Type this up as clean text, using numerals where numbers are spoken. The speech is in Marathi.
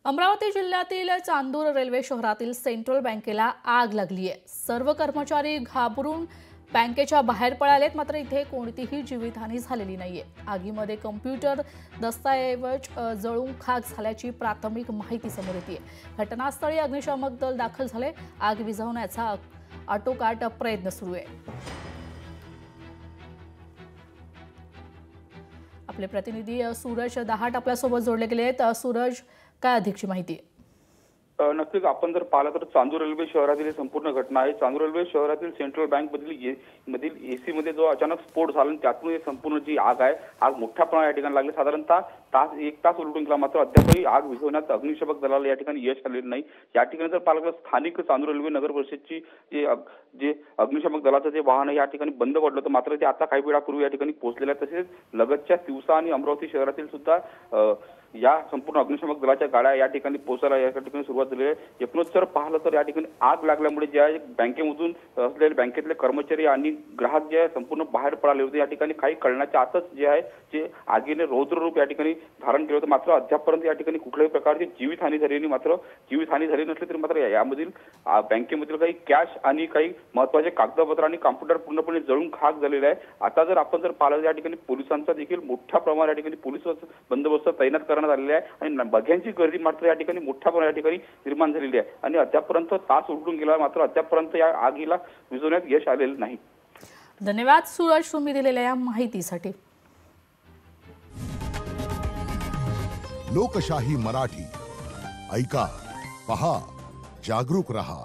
अमरावती जिल्ह्यातील चांदूर रेल्वे शहरातील सेंट्रल बँकेला आग लागली आहे। सर्व कर्मचारी घाबरून बँकेच्या बाहेर पळालेत, मात्र इथे कोणतीही जीवितहानी झालेली नाहीये। आगीमध्ये कॉम्प्युटर दस्तऐवज जळून खाक झाल्याची प्राथमिक माहिती समोर येते। घटनास्थळी अग्निशमक दल दाखल झाले। आग विझवण्याचा आटोकाट प्रयत्न सुरू आहे। आपले प्रतिनिधी सूरज दहाट आपल्यासोबत जोडले गेले आहेत। सूरज, काय अधिकची माहिती? नक्कीच आपण जर पाहिलं तर चांदूर रेल्वे शहरातील संपूर्ण घटना आहे। चांदूर रेल्वे शहरातील सेंट्रल बँक मधील एसी मध्ये जो अचानक स्फोट झाला आणि त्यातून संपूर्ण जी आग आहे, आग मोठ्या प्रमाणात या ठिकाणी लागली। साधारणतः एक तास उलटून गेला, मात्र अद्यापही आग विझवण्यात अग्निशमक दलाला या ठिकाणी यश आलेलं नाही। या ठिकाणी जर पाहिलं तर स्थानिक चांदूर रेल्वे नगर परिषदची जे अग्निशमक दलाचं जे वाहन या ठिकाणी बंद पडलं होतं, मात्र ते आता काही वेळापूर्वी या ठिकाणी पोहोचलेलं आहे। तसेच लगतच्या तिवसा आणि अमरावती शहरातील सुद्धा या संपूर्ण अग्निशमक दलाच्या गाड्या या ठिकाणी पोहोचायला या ठिकाणी सुरुवात झाली आहे। एकूणच जर पाहिलं तर या ठिकाणी आग लागल्यामुळे ज्या बँकेमधून असलेले बँकेतले कर्मचारी आणि ग्राहक जे संपूर्ण बाहेर पडले होते, या ठिकाणी काही कळण्याच्या आतच जे आहे जे आगीने रौद्र रूप या ठिकाणी धारण केलं होतं। मात्र अद्यापपर्यंत या ठिकाणी कुठल्याही प्रकारची जीवितहानी झाली नाही। मात्र जीवितहानी झाली नसली तरी मात्र यामधील बँकेमधील काही कॅश आणि काही महत्त्वाचे कागदपत्र आणि कॉम्प्युटर पूर्णपणे जळून खाक झालेले आहे। आता जर आपण जर पाहिलं या ठिकाणी पोलिसांचा देखील मोठ्या प्रमाणात या ठिकाणी पोलीस बंदोबस्त तैनात करण्यात आलेला आहे आणि बघ्यांची गर्दी मात्र या ठिकाणी मोठ्या प्रमाणात या ठिकाणी निर्माण झालेली आहे आणि अद्यापपर्यंत तास उलटून गेला, मात्र अद्यापपर्यंत या आगीला विझवण्यात यश आलेलं नाही। धन्यवाद सूरज, तुम्ही दिलेल्या या माहितीसाठी। लोकशाही मराठी ऐका, पहा, जागरूक रहा।